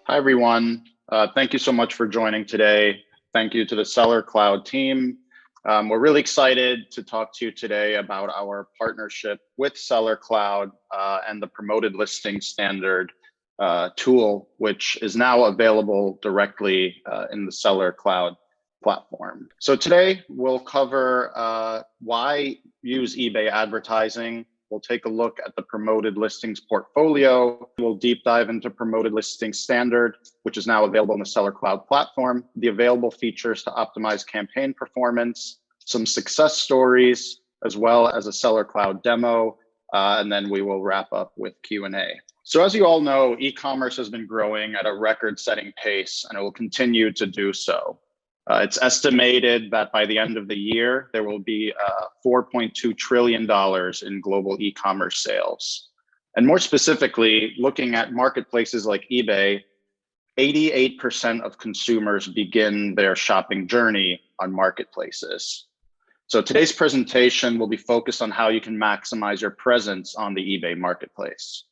Hi, everyone. Thank you so much for joining today. Thank you to the SellerCloud team. We're really excited to talk to you today about our partnership with SellerCloud and the Promoted Listing Standard tool, which is now available directly in the SellerCloud platform. So today we'll cover why use eBay advertising. We'll take a look at the Promoted Listings portfolio. We'll deep dive into Promoted Listings Standard, which is now available in the SellerCloud platform, the available features to optimize campaign performance, some success stories, as well as a SellerCloud demo, and then we will wrap up with Q&A. So as you all know, e-commerce has been growing at a record-setting pace, and it will continue to do so. It's estimated that by the end of the year, there will be $4.2 trillion in global e-commerce sales. And more specifically, looking at marketplaces like eBay, 88% of consumers begin their shopping journey on marketplaces. So today's presentation will be focused on how you can maximize your presence on the eBay marketplace.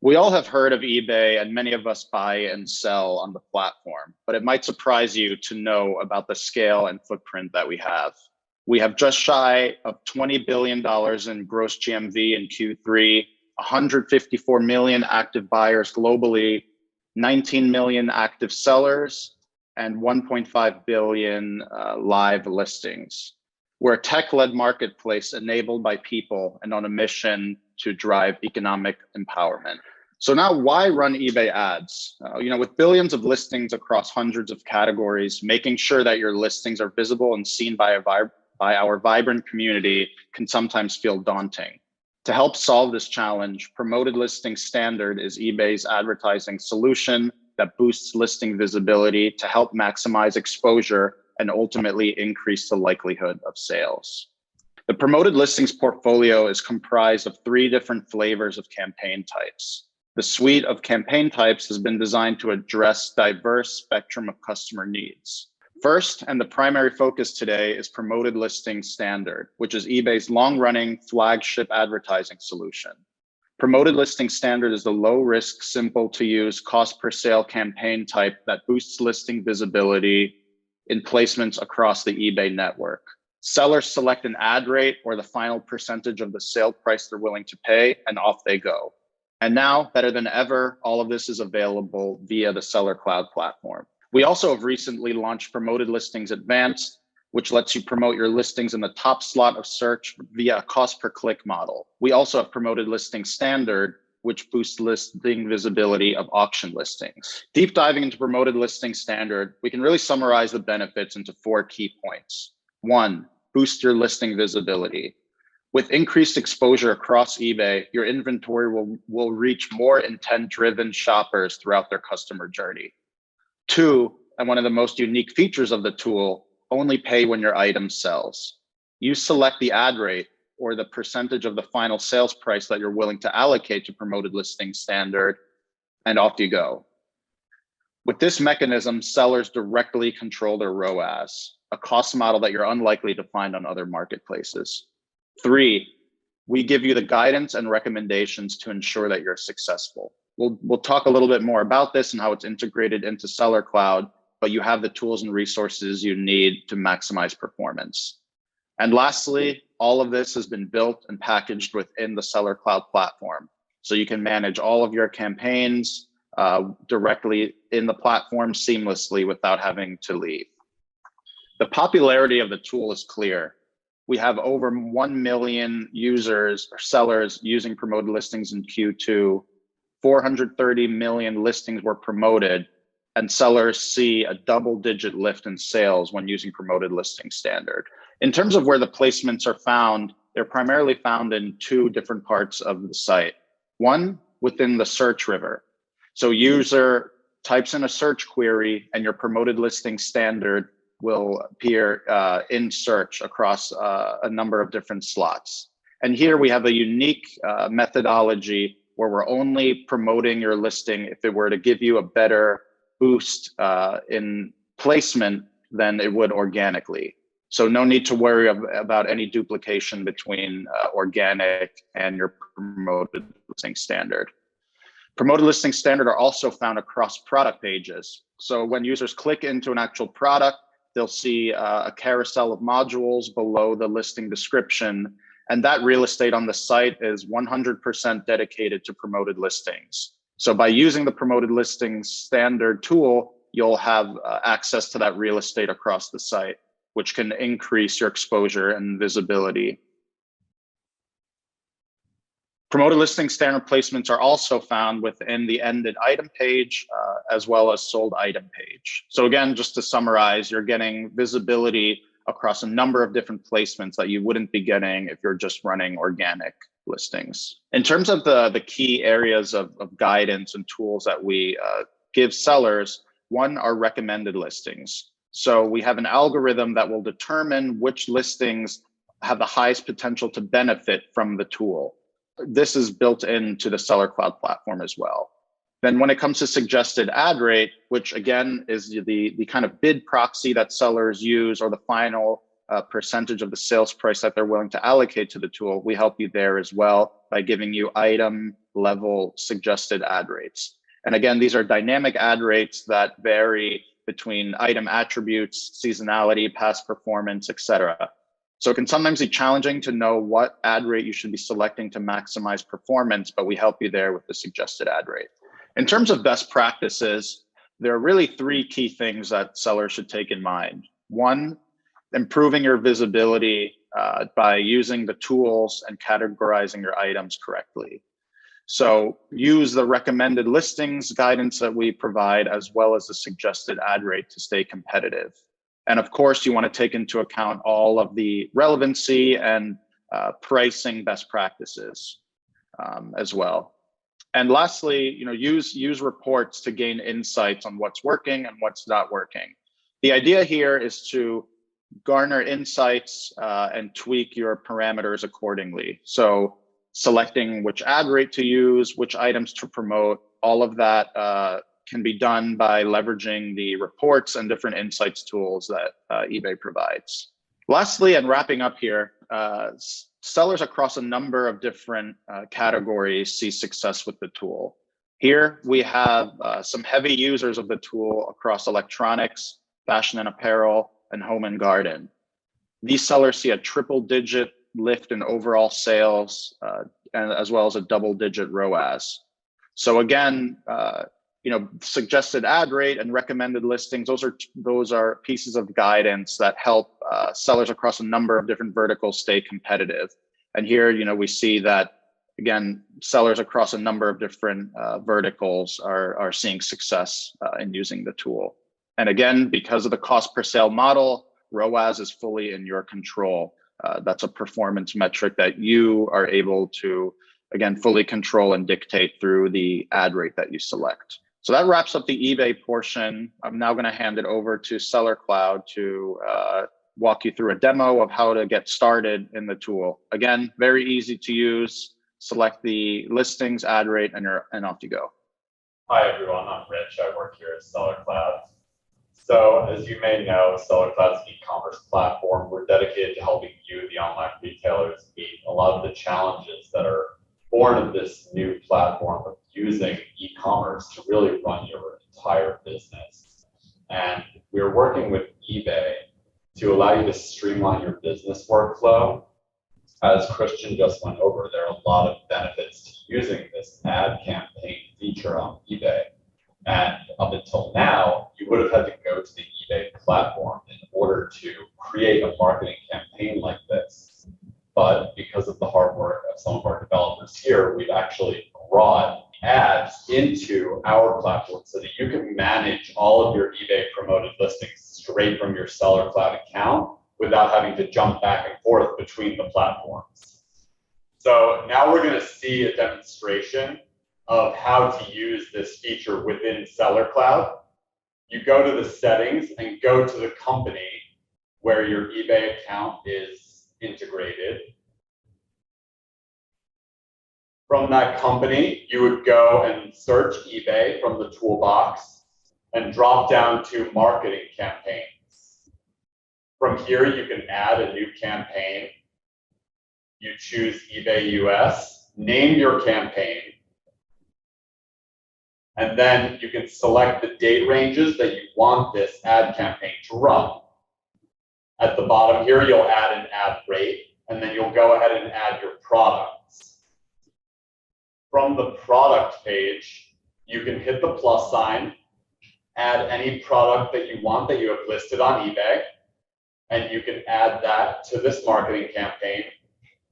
We all have heard of eBay, and many of us buy and sell on the platform, but it might surprise you to know about the scale and footprint that we have. We have just shy of $20 billion in gross GMV in Q3, 154 million active buyers globally, 19 million active sellers, and 1.5 billion live listings. We're a tech-led marketplace enabled by people and on a mission to drive economic empowerment. So now why run eBay ads? With billions of listings across hundreds of categories, making sure that your listings are visible and seen by our vibrant community can sometimes feel daunting. To help solve this challenge, Promoted Listing Standard is eBay's advertising solution that boosts listing visibility to help maximize exposure and ultimately increase the likelihood of sales. The Promoted Listings portfolio is comprised of 3 different flavors of campaign types. The suite of campaign types has been designed to address diverse spectrum of customer needs. First, and the primary focus today, is Promoted Listings Standard, which is eBay's long-running flagship advertising solution. Promoted Listings Standard is the low-risk, simple-to-use, cost-per-sale campaign type that boosts listing visibility in placements across the eBay network. Sellers select an ad rate or the final percentage of the sale price they're willing to pay, and off they go. And now, better than ever, all of this is available via the SellerCloud platform. We also have recently launched Promoted Listings Advanced, which lets you promote your listings in the top slot of search via a cost-per-click model. We also have Promoted Listings Standard, which boosts listing visibility of auction listings. Deep diving into Promoted Listings Standard, we can really summarize the benefits into 4 key points. 1, boost your listing visibility. With increased exposure across eBay, your inventory will reach more intent-driven shoppers throughout their customer journey. 2, and one of the most unique features of the tool, only pay when your item sells. You select the ad rate or the percentage of the final sales price that you're willing to allocate to Promoted Listings Standard, and off you go. With this mechanism, sellers directly control their ROAS, a cost model that you're unlikely to find on other marketplaces. 3, we give you the guidance and recommendations to ensure that you're successful. We'll talk a little bit more about this and how it's integrated into SellerCloud, but you have the tools and resources you need to maximize performance. And lastly, all of this has been built and packaged within the SellerCloud platform. So you can manage all of your campaigns directly in the platform seamlessly without having to leave. The popularity of the tool is clear. We have over 1 million users or sellers using Promoted Listings in Q2. 430 million listings were promoted, and sellers see a double-digit lift in sales when using Promoted Listings Standard. In terms of where the placements are found, they're primarily found in 2 different parts of the site. 1, within the search river. So user types in a search query and your Promoted Listings Standard will appear in search across a number of different slots. And here we have a unique methodology where we're only promoting your listing if it were to give you a better boost in placement than it would organically. So no need to worry about any duplication between organic and your Promoted Listing Standard. Promoted Listings Standard are also found across product pages. So when users click into an actual product, they'll see a carousel of modules below the listing description. And that real estate on the site is 100% dedicated to promoted listings. So by using the Promoted Listings Standard tool, you'll have access to that real estate across the site, which can increase your exposure and visibility. Promoted Listing Standard placements are also found within the ended item page, as well as sold item page. So again, just to summarize, you're getting visibility across a number of different placements that you wouldn't be getting if you're just running organic listings. In terms of the key areas of guidance and tools that we give sellers, one are recommended listings. So we have an algorithm that will determine which listings have the highest potential to benefit from the tool. This is built into the SellerCloud platform as well. Then when it comes to suggested ad rate, which again is the kind of bid proxy that sellers use, or the final percentage of the sales price that they're willing to allocate to the tool, we help you there as well by giving you item level suggested ad rates. And again, these are dynamic ad rates that vary between item attributes, seasonality, past performance, etc. So it can sometimes be challenging to know what ad rate you should be selecting to maximize performance, but we help you there with the suggested ad rate. In terms of best practices, there are really three key things that sellers should take in mind. One, improving your visibility by using the tools and categorizing your items correctly. So use the recommended listings guidance that we provide, as well as the suggested ad rate to stay competitive. And of course, you want to take into account all of the relevancy and pricing best practices as well. And lastly, use reports to gain insights on what's working and what's not working. The idea here is to garner insights and tweak your parameters accordingly. So selecting which ad rate to use, which items to promote, all of that can be done by leveraging the reports and different insights tools that eBay provides. Lastly, and wrapping up here, sellers across a number of different categories see success with the tool. Here we have some heavy users of the tool across electronics, fashion and apparel, and home and garden. These sellers see a triple-digit lift in overall sales, and as well as a double-digit ROAS. So again, suggested ad rate and recommended listings, those are pieces of guidance that help sellers across a number of different verticals stay competitive. And here, we see that, again, sellers across a number of different verticals are seeing success in using the tool. And again, because of the cost per sale model, ROAS is fully in your control. That's a performance metric that you are able to, again, fully control and dictate through the ad rate that you select. So that wraps up the eBay portion. I'm now going to hand it over to SellerCloud to walk you through a demo of how to get started in the tool. Again, very easy to use. Select the listings, ad rate, and off you go. Hi, everyone. I'm Rich. I work here at SellerCloud. So as you may know, SellerCloud is an e-commerce platform. We're dedicated to helping you, the online retailers, meet a lot of the challenges that are born of this new platform of using e-commerce to really run your entire business. And we're working with eBay to allow you to streamline your business workflow. As Christian just went over, there are a lot of benefits to using this ad campaign feature on eBay. And up until now, you would have had to go to the eBay platform in order to create a marketing campaign like this. But because of the hard work of some of our developers here, we've actually brought ads into our platform so that you can manage all of your eBay promoted listings straight from your SellerCloud account without having to jump back and forth between the platforms. So now we're going to see a demonstration of how to use this feature within SellerCloud. You go to the settings and go to the company where your eBay account is integrated. From that company, you would go and search eBay from the toolbox and drop down to marketing campaigns. From here, you can add a new campaign. You choose eBay US, name your campaign, And then you can select the date ranges that you want this ad campaign to run. At the bottom here, you'll add an ad rate, and then you'll go ahead and add your products. From the product page, you can hit the plus sign, add any product that you want that you have listed on eBay, and you can add that to this marketing campaign.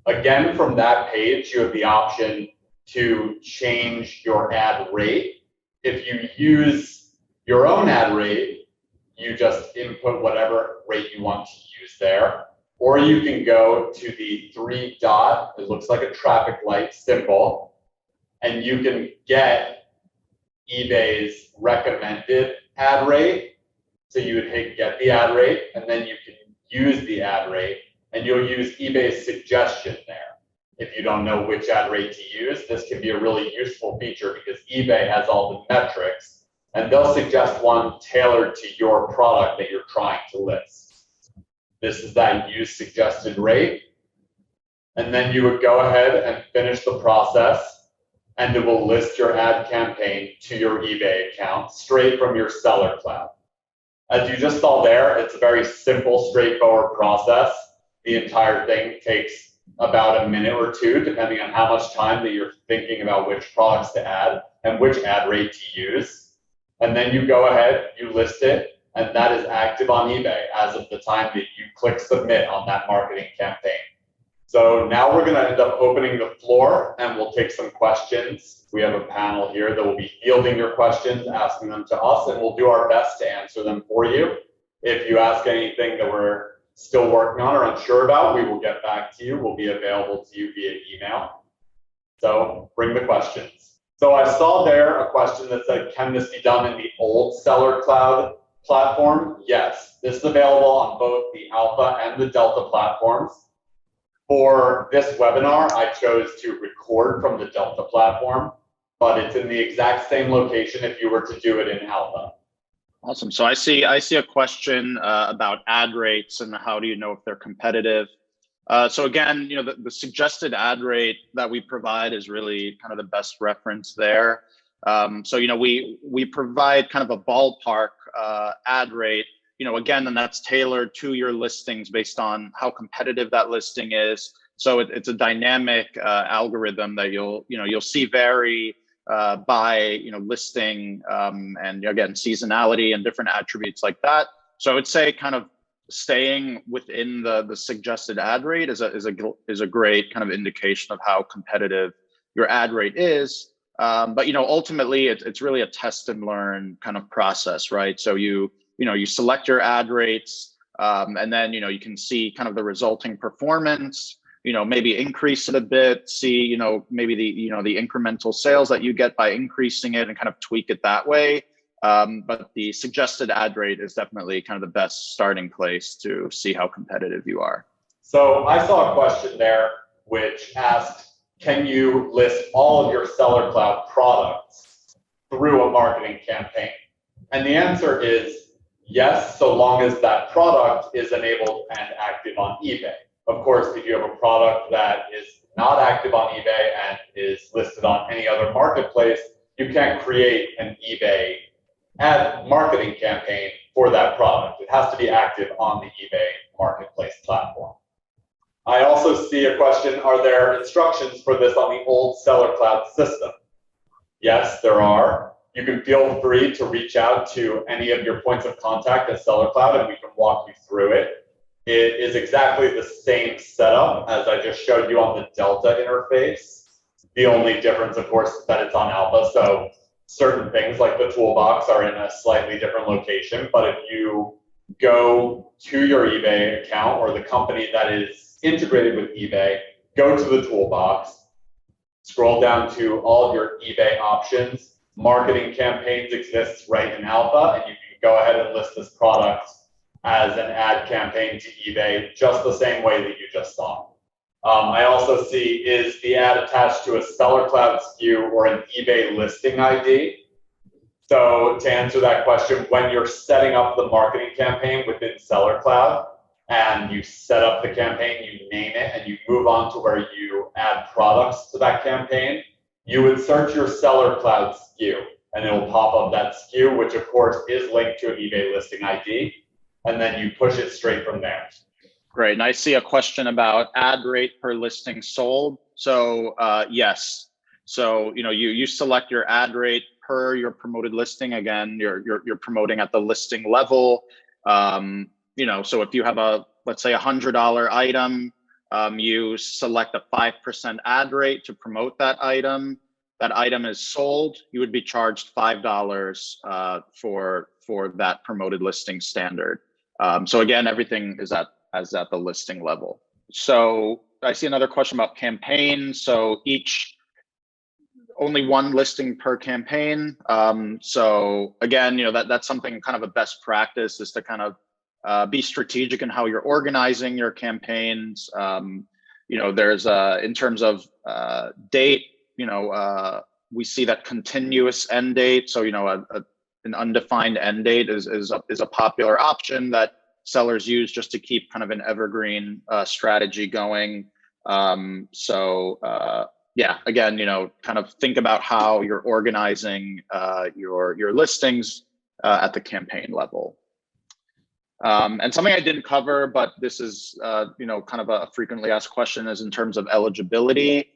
Again, from that page, you have the option to change your ad rate. If you use your own ad rate, you just input whatever rate you want to use there. Or you can go to the 3 dot, it looks like a traffic light symbol, and you can get eBay's recommended ad rate. So you would hit get the ad rate, and then you can use the ad rate, and you'll use eBay's suggestion there. If you don't know which ad rate to use, this can be a really useful feature because eBay has all the metrics, and they'll suggest one tailored to your product that you're trying to list. This is that use suggested rate. And then you would go ahead and finish the process, and it will list your ad campaign to your eBay account straight from your Seller Cloud. As you just saw there, it's a very simple, straightforward process. The entire thing takes about a minute or two, depending on how much time that you're thinking about which products to add and which ad rate to use. And then you go ahead, you list it, and that is active on eBay as of the time that you click submit on that marketing campaign. So now we're going to end up opening the floor, and we'll take some questions. We have a panel here that will be fielding your questions, asking them to us, and we'll do our best to answer them for you. If you ask anything that we're still working on or unsure about, we will get back to you. We'll be available to you via email. So bring the questions. So I saw there a question that said, can this be done in the old Seller Cloud platform? Yes, this is available on both the Alpha and the Delta platforms. For this webinar, I chose to record from the Delta platform, but it's in the exact same location if you were to do it in Alpha. Awesome. So I see a question about ad rates and how do you know if they're competitive. So again, the suggested ad rate that we provide is really kind of the best reference there. So we provide kind of a ballpark ad rate. Again, and that's tailored to your listings based on how competitive that listing is. So it's a dynamic algorithm that you'll see vary by listing and again seasonality and different attributes like that. So I would say kind of staying within the suggested ad rate is a great kind of indication of how competitive your ad rate is. But ultimately it's really a test and learn kind of process, right? So you select your ad rates and then you can see kind of the resulting performance. Maybe increase it a bit, see, maybe the incremental sales that you get by increasing it and kind of tweak it that way. But the suggested ad rate is definitely kind of the best starting place to see how competitive you are. So I saw a question there which asked, can you list all of your Seller Cloud products through a marketing campaign? And the answer is yes, so long as that product is enabled and active on eBay. Of course, if you have a product that is not active on eBay and is listed on any other marketplace, you can't create an eBay ad marketing campaign for that product. It has to be active on the eBay marketplace platform. I also see a question, are there instructions for this on the old Seller Cloud system? Yes, there are. You can feel free to reach out to any of your points of contact at Seller Cloud and we can walk you through it. It is exactly the same setup as I just showed you on the Delta interface. The only difference, of course, is that it's on Alpha, so certain things like the toolbox are in a slightly different location. But if you go to your eBay account or the company that is integrated with eBay, go to the toolbox, scroll down to all of your eBay options. Marketing campaigns exists right in Alpha, and you can go ahead and list this product as an ad campaign to eBay, just the same way that you just saw. I also see, is the ad attached to a Seller Cloud SKU or an eBay listing ID? So to answer that question, when you're setting up the marketing campaign within Seller Cloud and you set up the campaign, you name it, and you move on to where you add products to that campaign, you would search your Seller Cloud SKU. and it will pop up that SKU, which of course is linked to an eBay listing ID, and then you push it straight from there. Great. And I see a question about ad rate per listing sold. So yes. So you select your ad rate per your promoted listing. Again, you're promoting at the listing level. So if you have let's say $100 item, you select a 5% ad rate to promote that item. That item is sold, you would be charged $5 for that promoted listing standard. So again, everything is at the listing level. So I see another question about campaigns. So only one listing per campaign. So again, that's something kind of a best practice is to kind of be strategic in how you're organizing your campaigns. There's in terms of date, we see that continuous end date. So, an undefined end date is a popular option that sellers use just to keep kind of an evergreen strategy going. Yeah, again, kind of think about how you're organizing your listings at the campaign level. And something I didn't cover, but this is, kind of a frequently asked question is in terms of eligibility.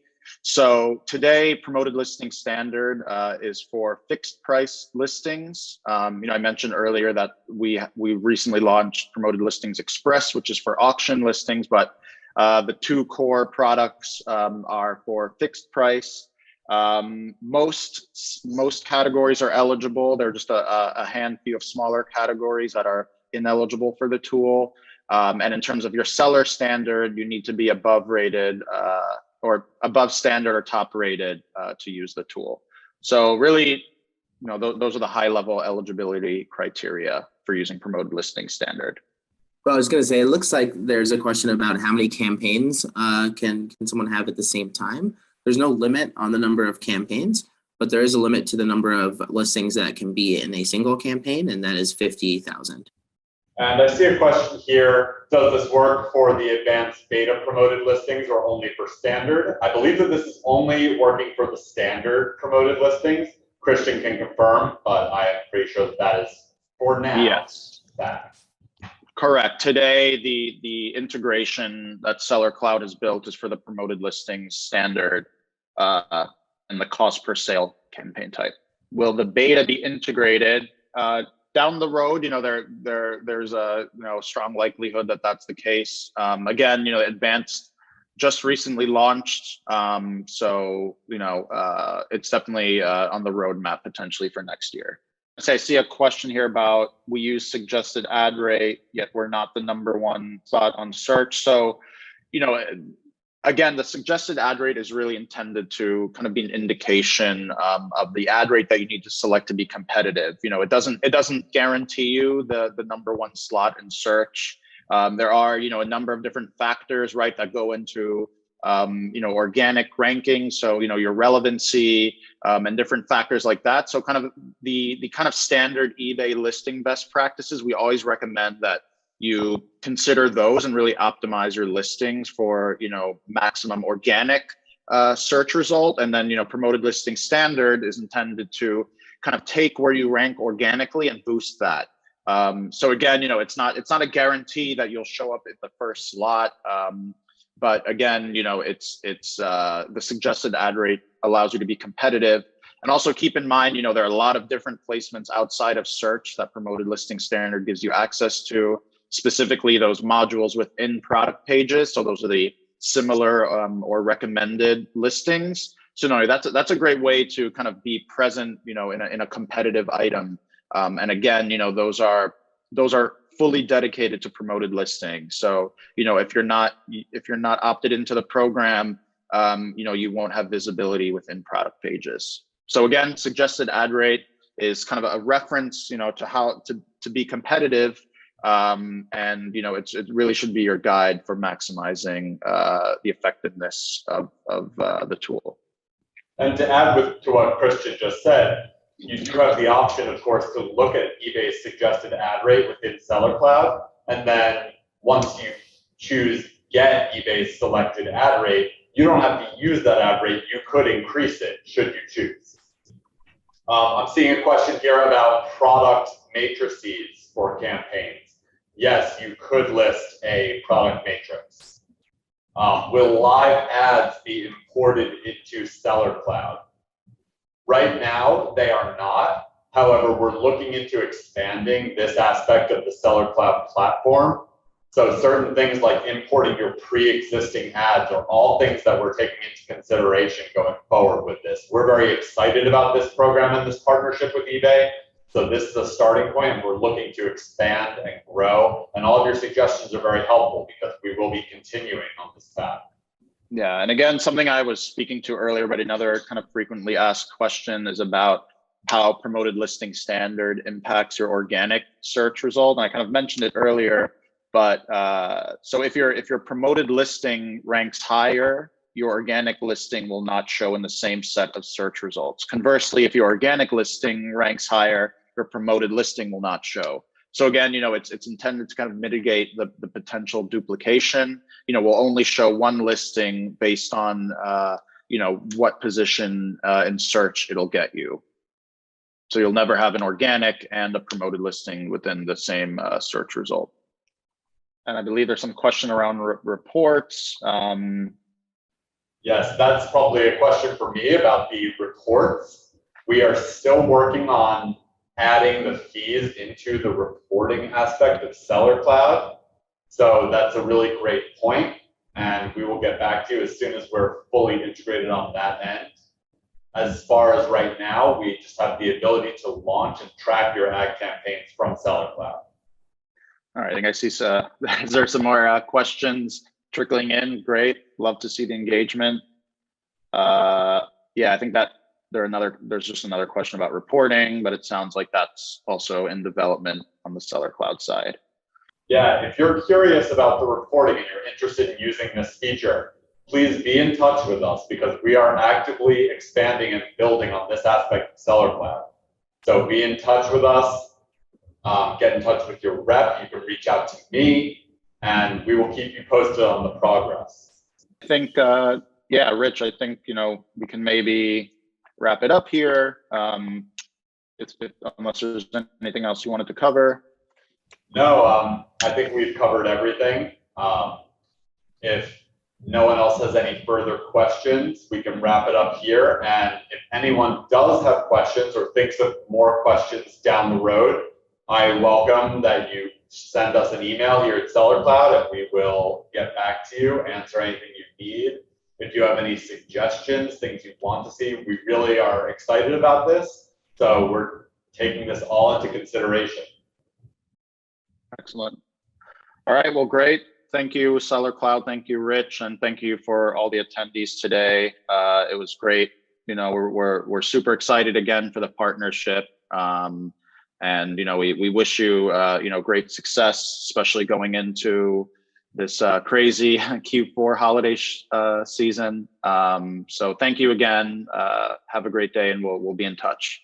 So today, promoted listing standard is for fixed price listings. I mentioned earlier that we recently launched Promoted Listings Express, which is for auction listings, but the two core products are for fixed price. Most categories are eligible. There are just a handful of smaller categories that are ineligible for the tool. And in terms of your seller standard, you need to be above rated or above standard or top rated to use the tool. So really, those are the high level eligibility criteria for using Promoted Listing Standard. Well, I was going to say, it looks like there's a question about how many campaigns can someone have at the same time. There's no limit on the number of campaigns, but there is a limit to the number of listings that can be in a single campaign, and that is 50,000. And I see a question here. Does this work for the advanced beta promoted listings or only for standard? I believe that this is only working for the standard promoted listings. Christian can confirm, but I am pretty sure that is for now. Yes. Correct. Today, the integration that SellerCloud has built is for the promoted listings standard and the cost per sale campaign type. Will the beta be integrated down the road? There's a strong likelihood that that's the case. Again, advanced just recently launched, so it's definitely on the roadmap potentially for next year. So I see a question here about we use suggested ad rate, yet we're not the #1 spot on search. So, again, the suggested ad rate is really intended to kind of be an indication of the ad rate that you need to select to be competitive. It doesn't guarantee you the #1 slot in search. There are, a number of different factors, right, that go into organic ranking. So, your relevancy and different factors like that. So kind of the kind of standard eBay listing best practices, we always recommend that you consider those and really optimize your listings for, maximum organic search result. And then, promoted listing standard is intended to kind of take where you rank organically and boost that. So again, it's not a guarantee that you'll show up at the first slot. But again, it's the suggested ad rate allows you to be competitive. And also keep in mind, there are a lot of different placements outside of search that Promoted Listing Standard gives you access to, specifically those modules within product pages. So those are the similar or recommended listings. So no, that's a great way to kind of be present, in a competitive item. And again, those are fully dedicated to promoted listings. So, if you're not opted into the program, you won't have visibility within product pages. So again, suggested ad rate is kind of a reference, to how to be competitive. And, it really should be your guide for maximizing the effectiveness of the tool. And to add to what Christian just said, you do have the option, of course, to look at eBay's suggested ad rate within SellerCloud. And then once you choose get eBay's selected ad rate, you don't have to use that ad rate. You could increase it should you choose. I'm seeing a question here about product matrices for campaigns. Yes, you could list a product matrix. Will live ads be imported into SellerCloud? Right now, they are not. However, we're looking into expanding this aspect of the SellerCloud platform. So certain things like importing your pre-existing ads are all things that we're taking into consideration going forward with this. We're very excited about this program and this partnership with eBay. So this is a starting point, and we're looking to expand and grow. And all of your suggestions are very helpful because we will be continuing on this path. Yeah, and again, something I was speaking to earlier, but another kind of frequently asked question is about how promoted listing standard impacts your organic search result. And I kind of mentioned it earlier, but so if your promoted listing ranks higher, your organic listing will not show in the same set of search results. Conversely, if your organic listing ranks higher, your promoted listing will not show. So again, it's intended to kind of mitigate the potential duplication. We'll only show one listing based on what position in search it'll get you. So you'll never have an organic and a promoted listing within the same search result. And I believe there's some question around reports. Yes, that's probably a question for me about the reports. We are still working on adding the fees into the reporting aspect of SellerCloud. So that's a really great point, and we will get back to you as soon as we're fully integrated on that end. As far as right now, we just have the ability to launch and track your ad campaigns from SellerCloud. All right, I think I see, is there some more questions trickling in? Great, love to see the engagement. Yeah, I think that there's just another question about reporting, but it sounds like that's also in development on the SellerCloud side. Yeah, if you're curious about the reporting and you're interested in using this feature, please be in touch with us because we are actively expanding and building on this aspect of SellerCloud. So be in touch with us, get in touch with your rep, you can reach out to me, and we will keep you posted on the progress. I think, yeah, Rich, I think, we can maybe wrap it up here. Unless there's anything else you wanted to cover. No, I think we've covered everything. If no one else has any further questions, we can wrap it up here. And if anyone does have questions or thinks of more questions down the road, I welcome that you send us an email here at SellerCloud, and we will get back to you, answer anything you need. If you have any suggestions, things you want to see, we really are excited about this. So we're taking this all into consideration. Excellent. All right, well, great. Thank you, SellerCloud. Thank you, Rich, and thank you for all the attendees today. It was great. We're super excited again for the partnership. And we wish you great success, especially going into this crazy Q4 holiday season. So thank you again. Have a great day, and we'll be in touch.